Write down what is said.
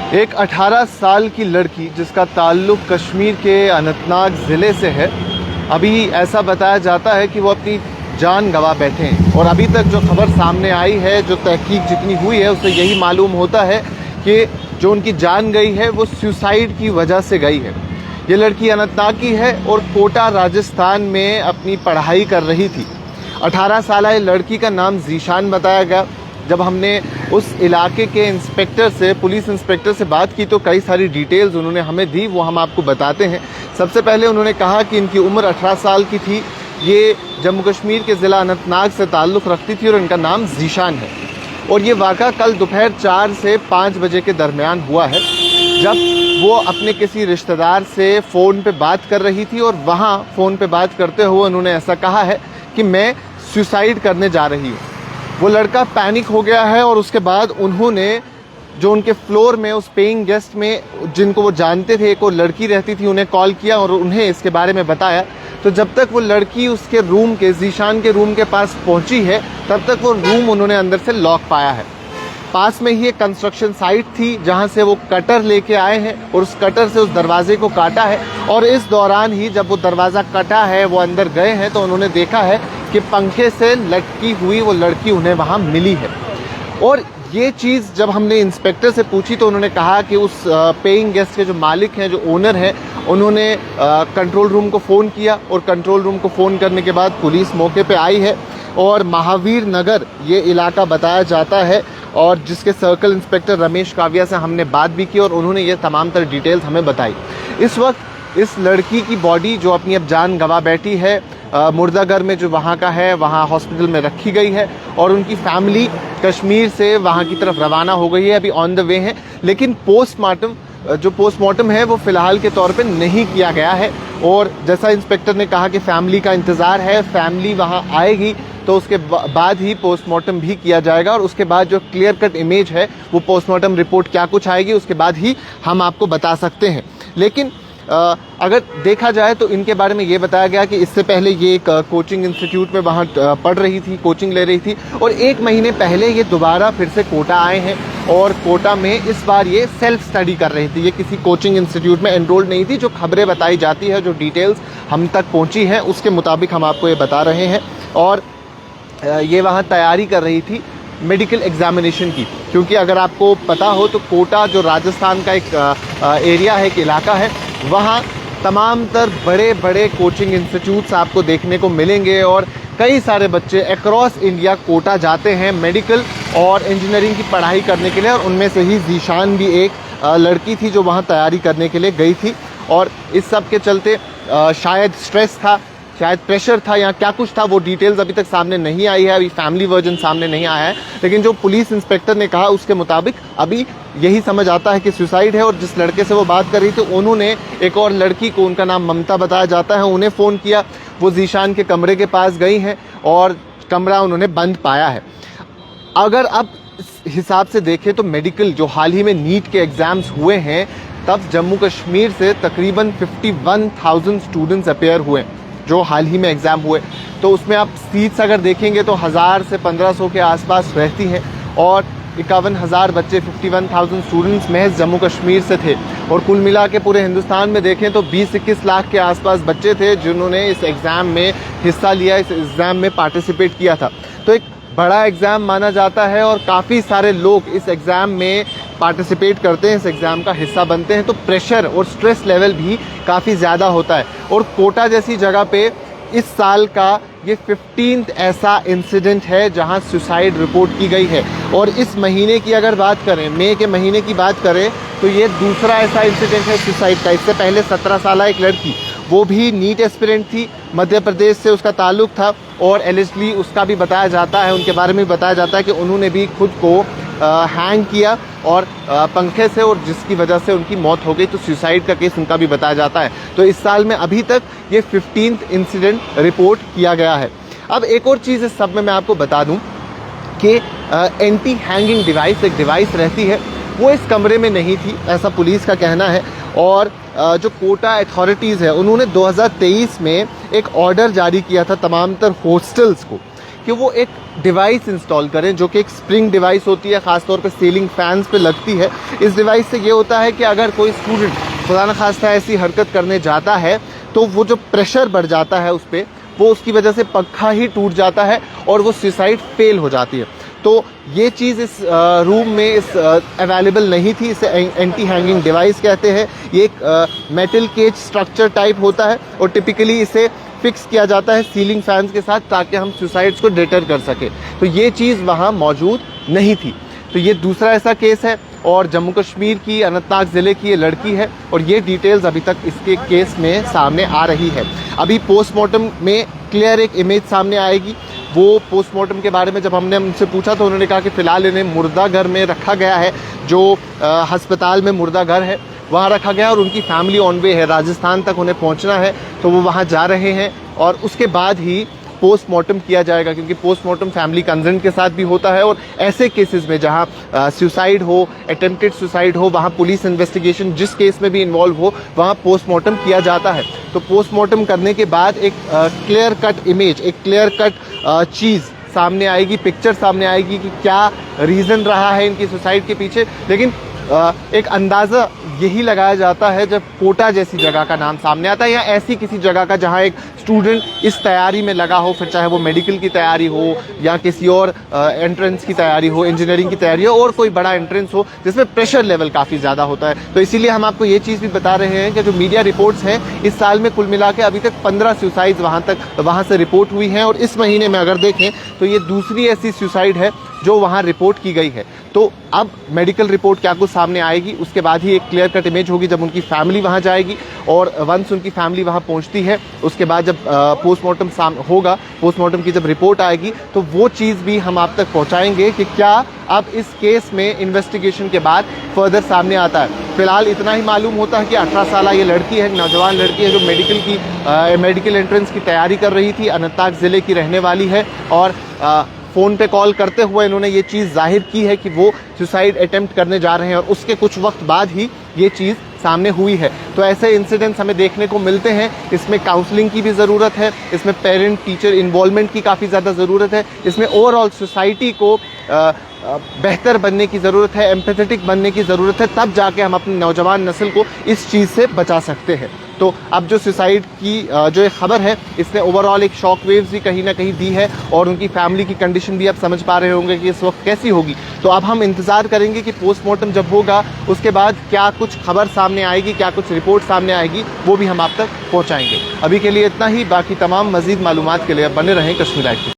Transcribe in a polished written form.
एक 18 साल की लड़की जिसका ताल्लुक़ कश्मीर के अनंतनाग ज़िले से है, अभी ऐसा बताया जाता है कि वो अपनी जान गंवा बैठे हैं। और अभी तक जो खबर सामने आई है, जो तहकीक जितनी हुई है, उससे यही मालूम होता है कि जो उनकी जान गई है वो सुसाइड की वजह से गई है। ये लड़की अनंतनाग की है और कोटा राजस्थान में अपनी पढ़ाई कर रही थी। 18 साल लड़की का नाम ज़ीशान बताया गया। जब हमने उस इलाके के इंस्पेक्टर से, पुलिस इंस्पेक्टर से बात की तो कई सारी डिटेल्स उन्होंने हमें दी, वो हम आपको बताते हैं। सबसे पहले उन्होंने कहा कि इनकी उम्र 18 साल की थी, ये जम्मू कश्मीर के ज़िला अनंतनाग से ताल्लुक़ रखती थी और इनका नाम ज़ीशान है। और ये वाक़ा कल दोपहर 4 से 5 बजे के दरमियान हुआ है, जब वो अपने किसी रिश्तेदार से फ़ोन पे बात कर रही थी और वहाँ फ़ोन पे बात करते हुए उन्होंने ऐसा कहा है कि मैं सुसाइड करने जा रही हूँ। वो लड़का पैनिक हो गया है और उसके बाद उन्होंने जो उनके फ्लोर में उस पेइंग गेस्ट में जिनको वो जानते थे, एक और लड़की रहती थी, उन्हें कॉल किया और उन्हें इसके बारे में बताया। तो जब तक वो लड़की उसके रूम के, ज़ीशान के रूम के पास पहुंची है, तब तक वो रूम उन्होंने अंदर से लॉक पाया है। पास में ही एक कंस्ट्रक्शन साइट थी जहां से वो कटर लेके आए हैं और उस कटर से उस दरवाजे को काटा है। और इस दौरान ही जब वो दरवाज़ा कटा है, वो अंदर गए हैं, तो उन्होंने देखा है कि पंखे से लटकी हुई वो लड़की उन्हें वहां मिली है। और ये चीज़ जब हमने इंस्पेक्टर से पूछी तो उन्होंने कहा कि उस पेइंग गेस्ट के जो मालिक हैं, जो ओनर हैं, उन्होंने कंट्रोल रूम को फ़ोन किया और कंट्रोल रूम को फ़ोन करने के बाद पुलिस मौके पे आई है। और महावीर नगर ये इलाका बताया जाता है, और जिसके सर्कल इंस्पेक्टर रमेश काव्या से हमने बात भी की और उन्होंने ये तमाम तरह डिटेल्स हमें बताई। इस वक्त इस लड़की की बॉडी जो अपनी अब जान गंवा बैठी है, मुर्दाघर में जो वहाँ का है, वहाँ हॉस्पिटल में रखी गई है और उनकी फैमिली कश्मीर से वहाँ की तरफ रवाना हो गई है, अभी ऑन द वे है। लेकिन पोस्टमार्टम है वो फ़िलहाल के तौर पे नहीं किया गया है। और जैसा इंस्पेक्टर ने कहा कि फैमिली का इंतज़ार है, फैमिली वहाँ आएगी तो उसके बाद ही पोस्टमार्टम भी किया जाएगा और उसके बाद जो क्लियर कट इमेज है वो पोस्टमार्टम रिपोर्ट क्या कुछ आएगी उसके बाद ही हम आपको बता सकते हैं। लेकिन अगर देखा जाए तो इनके बारे में ये बताया गया कि इससे पहले ये एक कोचिंग इंस्टीट्यूट में वहाँ पढ़ रही थी, कोचिंग ले रही थी और 1 महीने पहले ये दोबारा फिर से कोटा आए हैं और कोटा में इस बार ये सेल्फ स्टडी कर रही थी। ये किसी कोचिंग इंस्टीट्यूट में एनरोल्ड नहीं थी। जो खबरें बताई जाती है, जो डिटेल्स हम तक पहुँची हैं, उसके मुताबिक हम आपको ये बता रहे हैं। और ये वहाँ तैयारी कर रही थी मेडिकल एग्जामिनेशन की, क्योंकि अगर आपको पता हो तो कोटा जो राजस्थान का एक एरिया है, एक इलाका है, वहाँ तमाम तर बड़े बड़े कोचिंग इंस्टीट्यूट्स आपको देखने को मिलेंगे और कई सारे बच्चे अक्रॉस इंडिया कोटा जाते हैं मेडिकल और इंजीनियरिंग की पढ़ाई करने के लिए। और उनमें से ही ज़ीशान भी एक लड़की थी जो वहाँ तैयारी करने के लिए गई थी। और इस सब के चलते शायद स्ट्रेस था, शायद प्रेशर था या क्या कुछ था, वो डिटेल्स अभी तक सामने नहीं आई है, अभी फैमिली वर्जन सामने नहीं आया है। लेकिन जो पुलिस इंस्पेक्टर ने कहा उसके मुताबिक अभी यही समझ आता है कि सुसाइड है। और जिस लड़के से वो बात कर रही थी उन्होंने एक और लड़की को, उनका नाम ममता बताया जाता है, उन्हें फ़ोन किया। वो ज़ीशान के कमरे के पास गई हैं और कमरा उन्होंने बंद पाया है। अगर अब इस हिसाब से देखें तो मेडिकल जो हाल ही में नीट के एग्ज़ाम्स हुए हैं, तब जम्मू कश्मीर से तकरीबन 51,000 स्टूडेंट्स अपेयर हुए जो हाल ही में एग्ज़ाम हुए। तो उसमें आप सीट्स अगर देखेंगे तो 1000 से 1500 के आसपास रहती हैं और 51,000 बच्चे, 51,000 स्टूडेंट्स महज जम्मू कश्मीर से थे। और कुल मिला के पूरे हिंदुस्तान में देखें तो 20-21 लाख के आसपास बच्चे थे जिन्होंने इस एग्ज़ाम में हिस्सा लिया, इस एग्ज़ाम में पार्टिसिपेट किया था। तो एक बड़ा एग्ज़ाम माना जाता है और काफ़ी सारे लोग इस एग्ज़ाम में पार्टिसिपेट करते हैं, इस एग्ज़ाम का हिस्सा बनते हैं। तो प्रेशर और स्ट्रेस लेवल भी काफ़ी ज़्यादा होता है। और कोटा जैसी जगह पे इस साल का ये 15th ऐसा इंसिडेंट है जहां सुसाइड रिपोर्ट की गई है। और इस महीने की अगर बात करें, मई के महीने की बात करें, तो ये दूसरा ऐसा इंसिडेंट है सुसाइड का। इससे पहले 17 साल एक लड़की, वो भी नीट एस्पिरेंट थी, मध्य प्रदेश से उसका ताल्लुक़ था और एलिजिबली उसका भी बताया जाता है, उनके बारे में भी बताया जाता है कि उन्होंने भी खुद को हैंग किया और पंखे से, और जिसकी वजह से उनकी मौत हो गई। तो सुसाइड का केस उनका भी बताया जाता है। तो इस साल में अभी तक ये 15th इंसिडेंट रिपोर्ट किया गया है। अब एक और चीज़ इस सब में मैं आपको बता दूं कि एंटी हैंगिंग डिवाइस, एक डिवाइस रहती है, वो इस कमरे में नहीं थी, ऐसा पुलिस का कहना है। और जो कोटा अथॉरिटीज़ है उन्होंने 2023 में एक ऑर्डर जारी किया था तमाम तर हॉस्टल्स को कि वो एक डिवाइस इंस्टॉल करें जो कि एक स्प्रिंग डिवाइस होती है, ख़ासतौर पे सीलिंग फैंस पे लगती है। इस डिवाइस से ये होता है कि अगर कोई स्टूडेंट खुदा न खास्ता ऐसी हरकत करने जाता है तो वो जो प्रेशर बढ़ जाता है उस पर, वो उसकी वजह से पंखा ही टूट जाता है और वो सुसाइड फेल हो जाती है। तो ये चीज़ इस रूम में इस अवेलेबल नहीं थी। इसे एंटी हैंगिंग डिवाइस कहते हैं। ये एक मेटल केज स्ट्रक्चर टाइप होता है और टिपिकली इसे फिक्स किया जाता है सीलिंग फैंस के साथ ताकि हम सुसाइड्स को डिटर कर सके। तो ये चीज़ वहाँ मौजूद नहीं थी। तो ये दूसरा ऐसा केस है और जम्मू कश्मीर की अनंतनाग ज़िले की ये लड़की है और ये डिटेल्स अभी तक इसके केस में सामने आ रही है। अभी पोस्टमार्टम में क्लियर एक इमेज सामने आएगी। वो पोस्टमार्टम के बारे में जब हमने उनसे पूछा तो उन्होंने कहा कि फ़िलहाल इन्हें मुर्दा घर में रखा गया है, जो अस्पताल में मुर्दा घर है वहाँ रखा गया और उनकी फैमिली ऑन वे है, राजस्थान तक उन्हें पहुँचना है तो वो वहाँ जा रहे हैं और उसके बाद ही पोस्टमार्टम किया जाएगा, क्योंकि पोस्टमार्टम फैमिली कंसेंट के साथ भी होता है और ऐसे केसेस में जहां सुसाइड हो, अटेम्प्टेड सुसाइड हो, वहां पुलिस इन्वेस्टिगेशन जिस केस में भी इन्वॉल्व हो वहां पोस्टमार्टम किया जाता है। तो पोस्टमार्टम करने के बाद एक क्लियर कट इमेज, एक क्लियर कट चीज़ सामने आएगी, पिक्चर सामने आएगी कि क्या रीज़न रहा है इनकी सुसाइड के पीछे। लेकिन एक अंदाज़ा यही लगाया जाता है जब कोटा जैसी जगह का नाम सामने आता है या ऐसी किसी जगह का जहां एक स्टूडेंट इस तैयारी में लगा हो, फिर चाहे वो मेडिकल की तैयारी हो या किसी और एंट्रेंस की तैयारी हो, इंजीनियरिंग की तैयारी हो और कोई बड़ा एंट्रेंस हो जिसमें प्रेशर लेवल काफ़ी ज़्यादा होता है। तो इसीलिए हम आपको ये चीज़ भी बता रहे हैं कि जो मीडिया रिपोर्ट्स हैं इस साल में कुल मिला के अभी तक 15 सुसाइड्स वहाँ से रिपोर्ट हुई हैं और इस महीने में अगर देखें तो ये दूसरी ऐसी सुसाइड है जो वहाँ रिपोर्ट की गई है। तो अब मेडिकल रिपोर्ट क्या कुछ सामने आएगी उसके बाद ही एक क्लियर कट इमेज होगी जब उनकी फैमिली वहाँ जाएगी और वंस उनकी फैमिली वहाँ पहुँचती है उसके बाद जब पोस्टमार्टम होगा, पोस्टमार्टम की जब रिपोर्ट आएगी तो वो चीज़ भी हम आप तक पहुँचाएंगे कि क्या अब इस केस में इन्वेस्टिगेशन के बाद फर्दर सामने आता है। फिलहाल इतना ही मालूम होता है कि 18 साल ये लड़की है, नौजवान लड़की है जो मेडिकल एंट्रेंस की तैयारी कर रही थी, अनंतनाग ज़िले की रहने वाली है और फ़ोन पे कॉल करते हुए इन्होंने ये चीज़ जाहिर की है कि वो सुसाइड अटेम्प्ट करने जा रहे हैं और उसके कुछ वक्त बाद ही ये चीज़ सामने हुई है। तो ऐसे इंसिडेंट्स हमें देखने को मिलते हैं। इसमें काउंसलिंग की भी ज़रूरत है, इसमें पेरेंट टीचर इन्वॉल्वमेंट की काफ़ी ज़्यादा ज़रूरत है, इसमें ओवरऑल सोसाइटी को बेहतर बनने की ज़रूरत है, एम्पैथेटिक बनने की ज़रूरत है, तब जाके हम अपनी नौजवान नस्ल को इस चीज़ से बचा सकते हैं। तो अब जो सुसाइड की जो एक खबर है इसने ओवरऑल एक शॉक वेव्स भी कहीं ना कहीं दी है और उनकी फैमिली की कंडीशन भी आप समझ पा रहे होंगे कि इस वक्त कैसी होगी। तो अब हम इंतज़ार करेंगे कि पोस्टमार्टम जब होगा उसके बाद क्या कुछ खबर सामने आएगी, क्या कुछ रिपोर्ट सामने आएगी, वो भी हम आप तक पहुँचाएँगे। अभी के लिए इतना ही। बाकी तमाम मज़ीद मालूमात के लिए बने रहें कश्मीर लाइव।